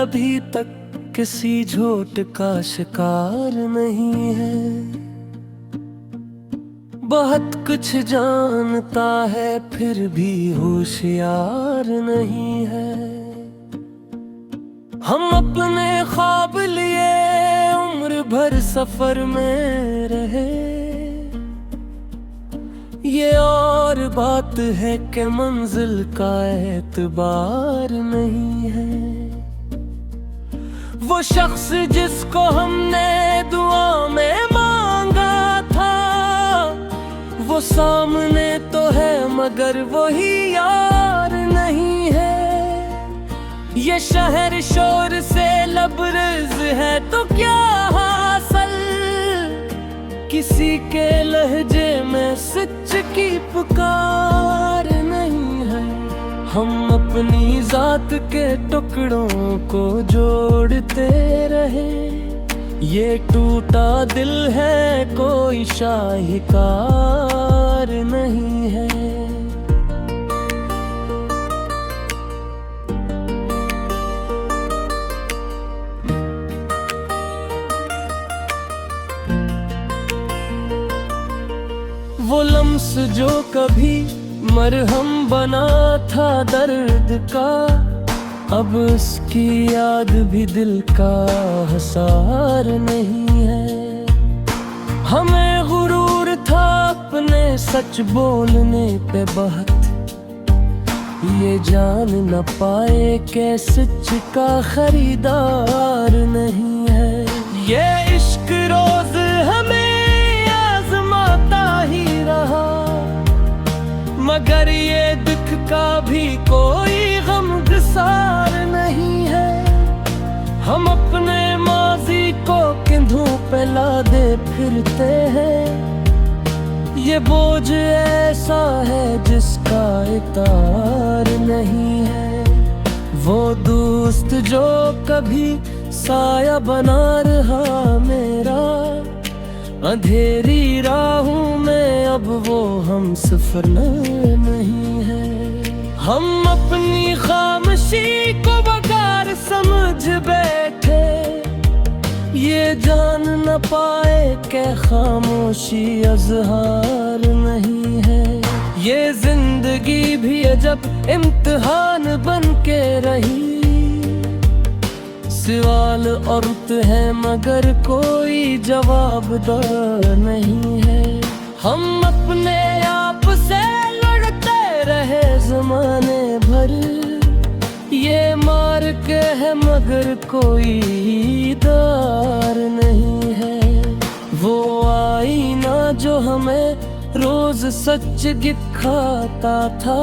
अभी तक किसी झोट का शिकार नहीं है। बहुत कुछ जानता है फिर भी होशियार नहीं है। हम अपने ख्वाब लिए उम्र भर सफर में रहे, ये और बात है कि मंजिल का एतबार नहीं है। वो शख्स जिसको हमने दुआ में मांगा था, वो सामने तो है मगर वही यार नहीं है। ये शहर शोर से लबरेज है तो क्या हासिल, किसी के लहजे में सच की पुकार नहीं है। हम अपनी जात के टुकड़ों को जोड़ते रहे, ये टूटा दिल है कोई शाहिकार नहीं है। वो लम्स जो कभी मरहम बना था दर्द का, अब उसकी याद भी दिल का हसार नहीं है। हमें गुरूर था अपने सच बोलने पे बहुत, ये जान न पाए कि सच का खरीदार नहीं है। ये इश्क रोज हमें मगर ये दुख का भी कोई गम गुसार नहीं है। हम अपने माजी को कंधों पे लादे फिरते हैं, ये बोझ ऐसा है जिसका इतार नहीं है। वो दोस्त जो कभी साया बना रहा मेरा, अंधेरी राहों में अब वो हम सफर नहीं है। हम अपनी खामोशी को बकार समझ बैठे, ये जान न पाए कि खामोशी अज़हार नहीं है। ये जिंदगी भी अजब इम्तिहान बन के रही, सवाल औरत है मगर कोई जवाबदार नहीं है। हम अपने आप से लड़ते रहे ज़माने भर, ये मार के है मगर कोई दार नहीं है। वो आईना जो हमें रोज सच दिखाता था,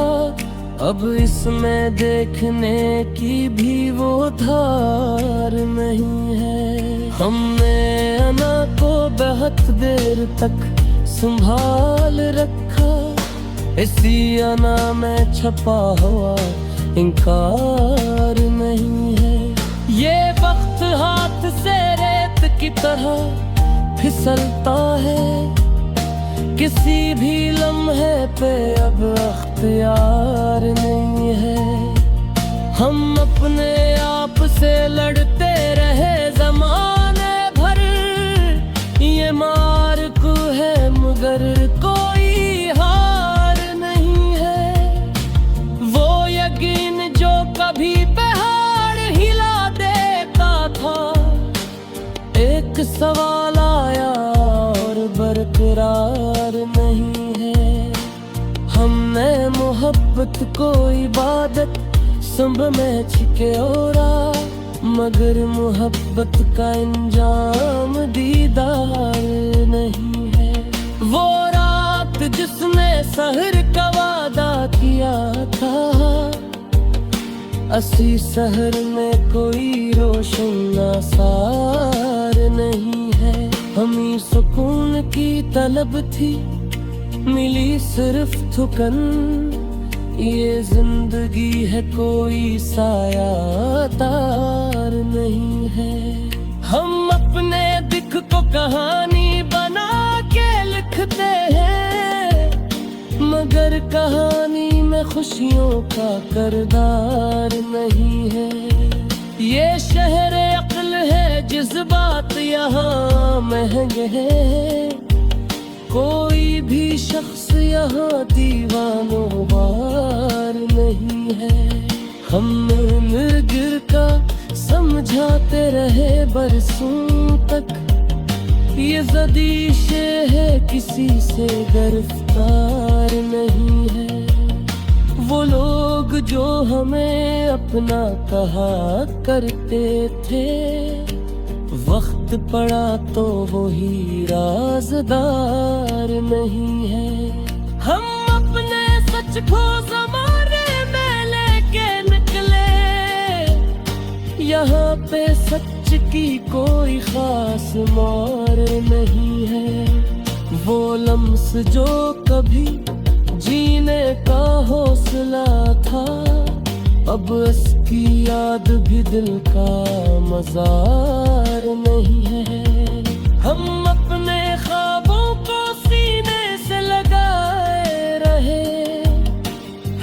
अब इसमें देखने की भी वो धार नहीं है। हमने अना को बहुत देर तक संभाल रखा, इसी अना में छपा हुआ इनकार नहीं है। ये वक्त हाथ से रेत की तरह फिसलता है, किसी भी लम्हे पे अब अख्तियार नहीं है। हम अपने आप से लड़ते रहे ज़माने भर, ये मार्क है मगर कोई हार नहीं है। वो यकीन जो कभी पहाड़ हिला देता था, एक सवाल आया और बरकरार नहीं है। हमने मोहब्बत को इबादत सुंब में छिक्योरा, मगर मोहब्बत का इंजाम दीदार नहीं है। वो रात जिसने सहर का वादा किया था, असी सहर में कोई रोशन आसार नहीं है। हमें सुकून की तलब थी, मिली सिर्फ थुकन, ये जिंदगी है कोई साया तार नहीं है। हम अपने दिख को कहानी बना के लिखते हैं, मगर कहानी में खुशियों का किरदार नहीं है। ये शहर अक्ल है, जज्बात यहाँ महंगे हैं। कोई भी शख्स यहाँ दीवानों वार नहीं है। हम गिर का समझाते रहे बरसों तक, ये ज़दीशे है किसी से गिरफ्तार नहीं है। वो लोग जो हमें अपना कहा करते थे, वक्त पड़ा तो वही राज़दार नहीं है। हम अपने सच को ज़माने में लेके निकले, यहाँ पे सच की कोई खास मार नहीं है। वो लम्स जो कभी जीने का हौसला था, अब उसकी याद भी दिल का मज़ार नहीं है। हम अपने ख्वाबों को सीने से लगाए रहे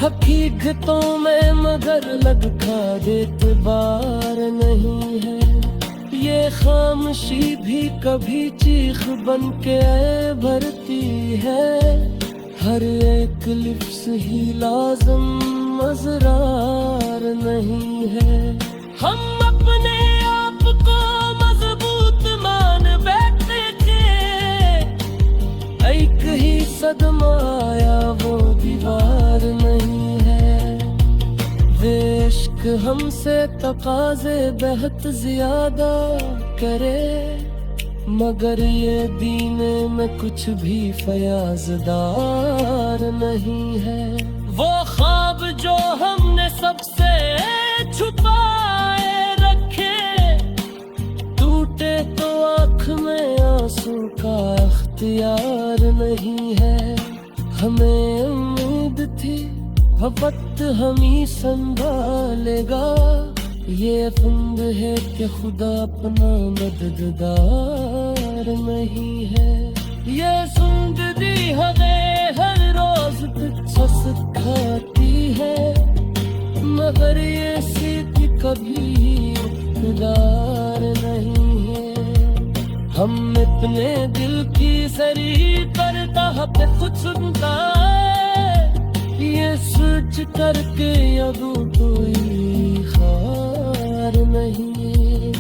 हकीकतों में, मगर लगता एतबार नहीं है। ये खामोशी भी कभी चीख बन के भरती है, हर एक लिफ्स ही लाज़िम मज़रार नहीं है। हम अपने आप को मजबूत मान बैठे थे, एक ही सदमा आया वो दीवार नहीं है। इश्क हमसे तकाज़े बहुत ज्यादा करे, मगर ये दीने में कुछ भी फयाज़दार नहीं है। वो ख्वाब जो हमने सबसे छुपाए रखे, टूटे तो आँख में आंसू का अख्तियार नहीं है। हमें उम्मीद थी वक्त हम ही संभालेगा, ये फंद है कि खुदा अपना मददगार नहीं है। ये जिंदगी हमें हर रोज पीछा सिखाती है, मगर ये सीख कभी इक़्तिदार नहीं है। हम अपने दिल की सरी करता पे कुछ सुनता है, ये सोच करके अब कोई खार नहीं।